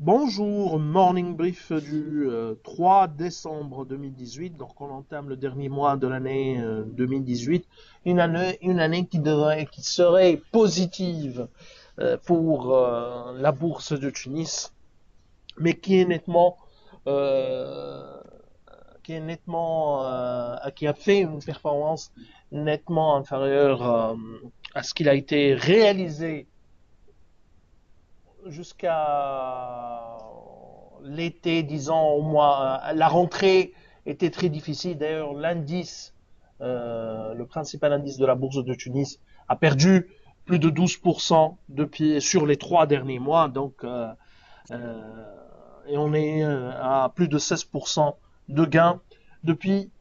Bonjour, morning brief du 3 décembre 2018. Donc on entame le dernier mois de l'année 2018, une année qui serait positive pour la bourse de Tunis, mais euh, qui a fait une performance nettement inférieure à ce qu'il a été réalisé jusqu'à l'été, disons au mois, la rentrée était très difficile. D'ailleurs, le principal indice de la bourse de Tunis, a perdu plus de 12% depuis sur les 3 derniers mois. Euh, et on est à plus de 16% de gains depuis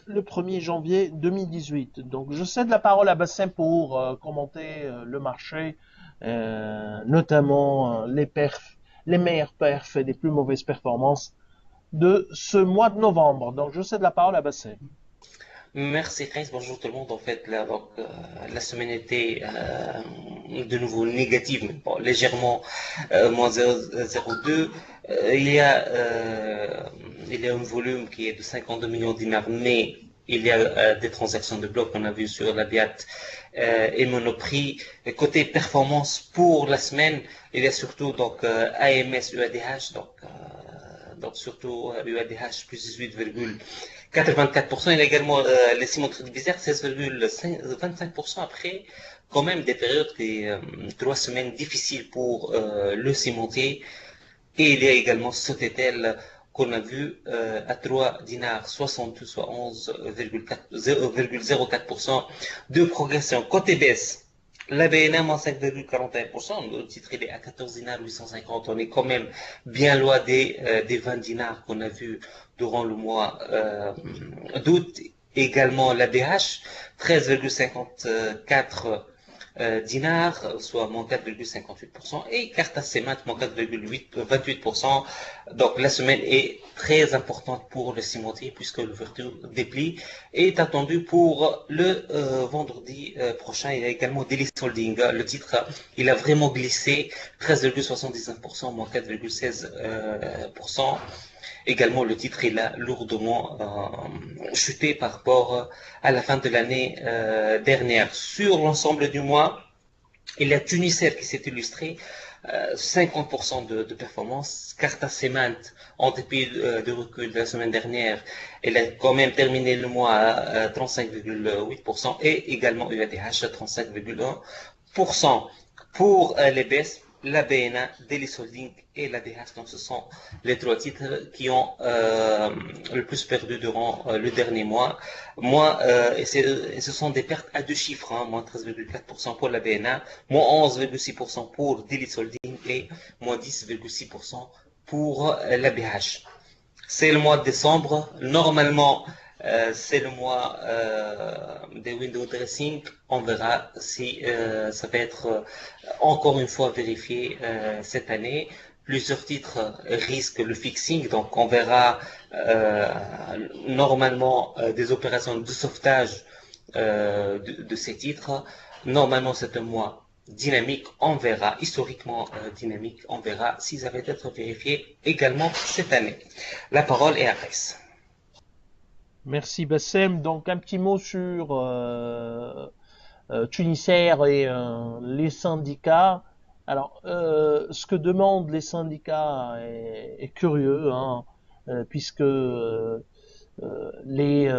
le 1er janvier 2018. Donc, je cède la parole à Bassin pour commenter le marché, notamment les meilleures perfs et les plus mauvaises performances de ce mois de novembre. Donc, je cède la parole à Bassin. Merci Chris, bonjour tout le monde. En fait, là, la semaine était de nouveau négative, mais bon, légèrement moins 0,02. Il y a un volume qui est de 52 millions de dinars, mais il y a des transactions de blocs qu'on a vu sur la Biat et Monoprix. Et côté performance pour la semaine, il y a surtout AMS UADH, donc surtout UADH plus 18,84%. Il y a également les cimenteries de Bizerte, 16,25% après quand même des périodes, 3 semaines difficiles pour le cimentier. Et il y a également Sotetel qu'on a vu à 3 dinars 62, soit 11,04% de progression. Côté baisse, la BNM en 5,41%, le titre il est à 14 dinars 850, on est quand même bien loin des 20 dinars qu'on a vu durant le mois d'août. Également la BH, 13,54 dinars, soit moins 4,58%, et carte Cement, moins 4,28%. Donc la semaine est très importante pour le cimentier puisque l'ouverture des plis est attendue pour le vendredi prochain. Il y a également Daily Holding. Le titre, il a vraiment glissé, 13,79%, moins 4,16%. Également, le titre, il a lourdement chuté par rapport à la fin de l'année dernière. Sur l'ensemble du mois, il y a Tunisair qui s'est illustré, 50% de performance. Carta Cement, en dépit de recul de la semaine dernière, elle a quand même terminé le mois à 35,8% et également UADH 35,1%. Pour les baisses, la BNA, Daily Holding et la DH, donc ce sont les trois titres qui ont le plus perdu durant le dernier mois. Et ce sont des pertes à deux chiffres, hein, moins 13,4% pour la BNA, moins 11,6% pour Daily Holding et moins 10,6% pour la BH. C'est le mois de décembre. Normalement, c'est le mois des window dressing. On verra si ça va être encore une fois vérifié cette année. Plusieurs titres risquent le fixing, donc on verra normalement des opérations de sauvetage de ces titres. Normalement, c'est un mois dynamique, on verra, historiquement dynamique, on verra si ça va être vérifié également cette année. La parole est à Chris. Merci Bassem. Donc un petit mot sur Tunisair et les syndicats. Alors, ce que demandent les syndicats est curieux, hein, puisque les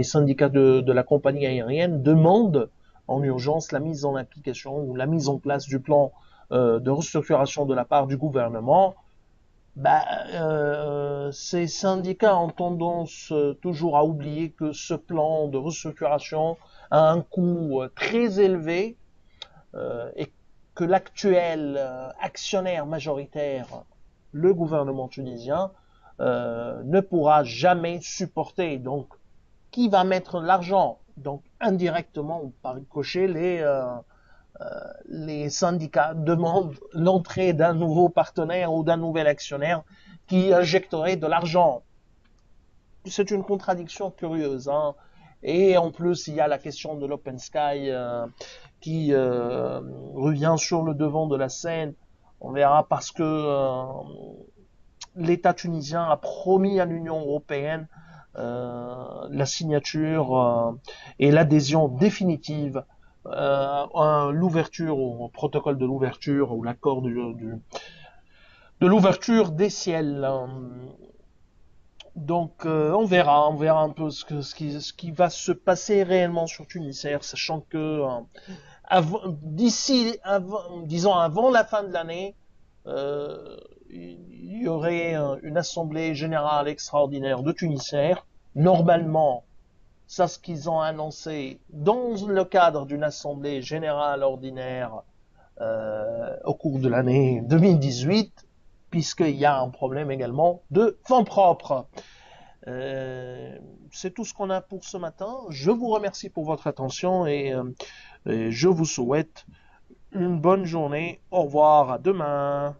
syndicats de la compagnie aérienne demandent en urgence la mise en application ou la mise en place du plan de restructuration de la part du gouvernement. Ces syndicats ont tendance toujours à oublier que ce plan de restructuration a un coût très élevé et que l'actuel actionnaire majoritaire, le gouvernement tunisien, ne pourra jamais supporter. Donc, qui va mettre l'argent? Donc, indirectement, par ricochet, les syndicats demandent l'entrée d'un nouveau partenaire ou d'un nouvel actionnaire qui injecterait de l'argent. C'est une contradiction curieuse, hein. Et en plus, il y a la question de l'Open Sky qui revient sur le devant de la scène On verra parce que l'État tunisien a promis à l'Union européenne la signature et l'adhésion définitive l'ouverture au protocole de l'ouverture ou l'accord de l'ouverture des ciels. Donc on verra un peu ce qui va se passer réellement sur Tunisair, sachant que disons avant la fin de l'année, il y aurait une assemblée générale extraordinaire de Tunisair. Normalement, c'est ce qu'ils ont annoncé dans le cadre d'une assemblée générale ordinaire au cours de l'année 2018, puisqu'il y a un problème également de fonds propres. C'est tout ce qu'on a pour ce matin. Je vous remercie pour votre attention et je vous souhaite une bonne journée. Au revoir, à demain.